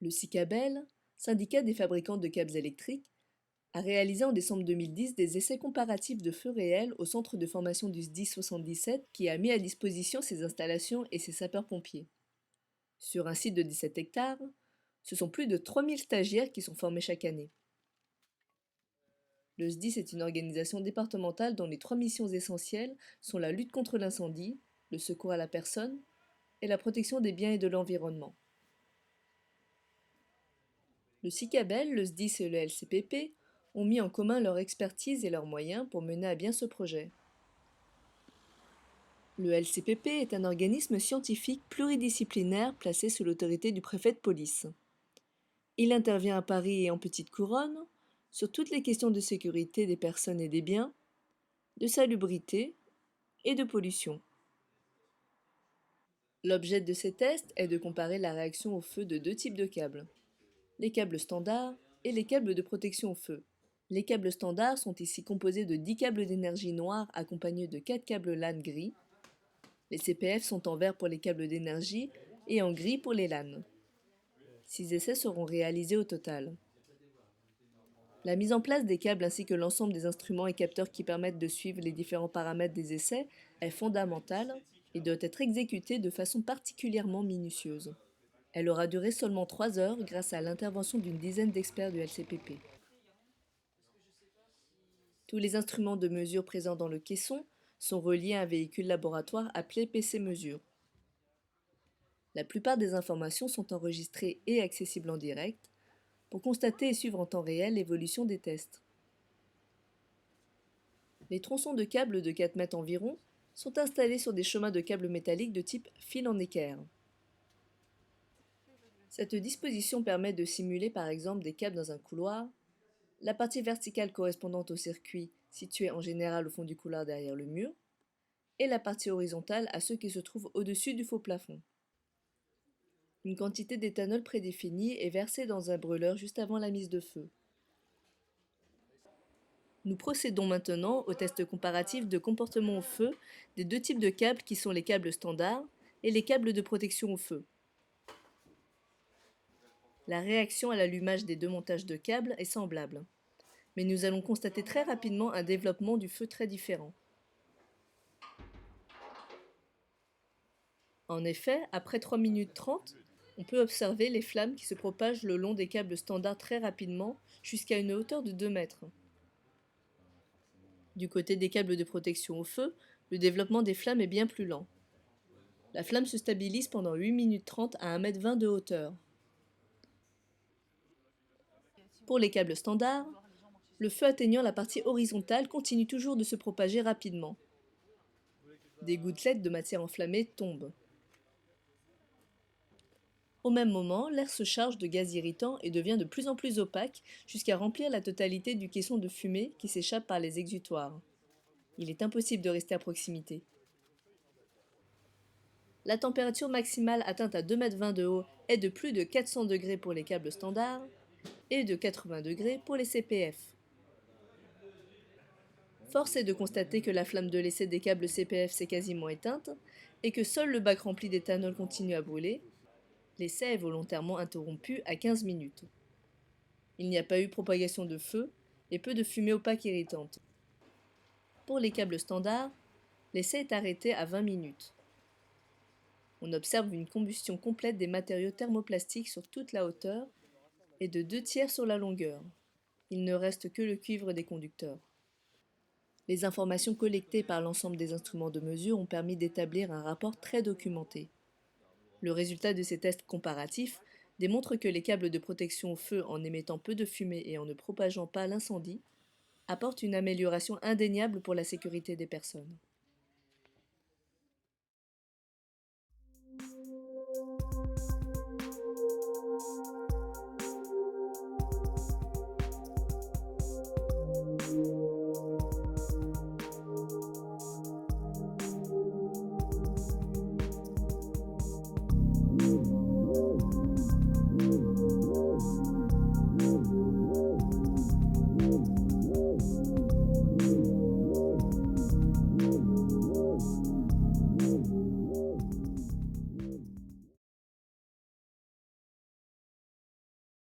Le SICABEL, syndicat des fabricants de câbles électriques, a réalisé en décembre 2010 des essais comparatifs de feux réels au centre de formation du SDIS 77 qui a mis à disposition ses installations et ses sapeurs-pompiers. Sur un site de 17 hectares, ce sont plus de 3000 stagiaires qui sont formés chaque année. Le SDIS est une organisation départementale dont les 3 missions essentielles sont la lutte contre l'incendie, le secours à la personne et la protection des biens et de l'environnement. Le SICABEL, le SDIS et le LCPP ont mis en commun leur expertise et leurs moyens pour mener à bien ce projet. Le LCPP est un organisme scientifique pluridisciplinaire placé sous l'autorité du préfet de police. Il intervient à Paris et en Petite Couronne sur toutes les questions de sécurité des personnes et des biens, de salubrité et de pollution. L'objet de ces tests est de comparer la réaction au feu de deux types de câbles, les câbles standards et les câbles de protection au feu. Les câbles standards sont ici composés de 10 câbles d'énergie noire accompagnés de 4 câbles LAN gris. Les CPF sont en vert pour les câbles d'énergie et en gris pour les LAN. 6 essais seront réalisés au total. La mise en place des câbles ainsi que l'ensemble des instruments et capteurs qui permettent de suivre les différents paramètres des essais est fondamentale et doit être exécutée de façon particulièrement minutieuse. Elle aura duré seulement 3 heures grâce à l'intervention d'une dizaine d'experts du LCPP. Tous les instruments de mesure présents dans le caisson sont reliés à un véhicule laboratoire appelé PC Mesure. La plupart des informations sont enregistrées et accessibles en direct pour constater et suivre en temps réel l'évolution des tests. Les tronçons de câbles de 4 mètres environ sont installés sur des chemins de câbles métalliques de type fil en équerre. Cette disposition permet de simuler par exemple des câbles dans un couloir, la partie verticale correspondante au circuit situé en général au fond du couloir derrière le mur, et la partie horizontale à ceux qui se trouvent au-dessus du faux plafond. Une quantité d'éthanol prédéfinie est versée dans un brûleur juste avant la mise de feu. Nous procédons maintenant au test comparatif de comportement au feu des deux types de câbles qui sont les câbles standards et les câbles de protection au feu. La réaction à l'allumage des deux montages de câbles est semblable, mais nous allons constater très rapidement un développement du feu très différent. En effet, après 3 minutes 30, on peut observer les flammes qui se propagent le long des câbles standards très rapidement jusqu'à une hauteur de 2 mètres. Du côté des câbles de protection au feu, le développement des flammes est bien plus lent. La flamme se stabilise pendant 8 minutes 30 à 1,20 m de hauteur. Pour les câbles standards, le feu atteignant la partie horizontale continue toujours de se propager rapidement. Des gouttelettes de matière enflammée tombent. Au même moment, l'air se charge de gaz irritants et devient de plus en plus opaque jusqu'à remplir la totalité du caisson de fumée qui s'échappe par les exutoires. Il est impossible de rester à proximité. La température maximale atteinte à 2,20 m de haut est de plus de 400 degrés pour les câbles standards et de 80 degrés pour les CPF. Force est de constater que la flamme de l'essai des câbles CPF s'est quasiment éteinte et que seul le bac rempli d'éthanol continue à brûler. L'essai est volontairement interrompu à 15 minutes. Il n'y a pas eu propagation de feu et peu de fumée opaque irritante. Pour les câbles standards, l'essai est arrêté à 20 minutes. On observe une combustion complète des matériaux thermoplastiques sur toute la hauteur et de 2/3 sur la longueur. Il ne reste que le cuivre des conducteurs. Les informations collectées par l'ensemble des instruments de mesure ont permis d'établir un rapport très documenté. Le résultat de ces tests comparatifs démontre que les câbles de protection au feu, en émettant peu de fumée et en ne propageant pas l'incendie, apportent une amélioration indéniable pour la sécurité des personnes.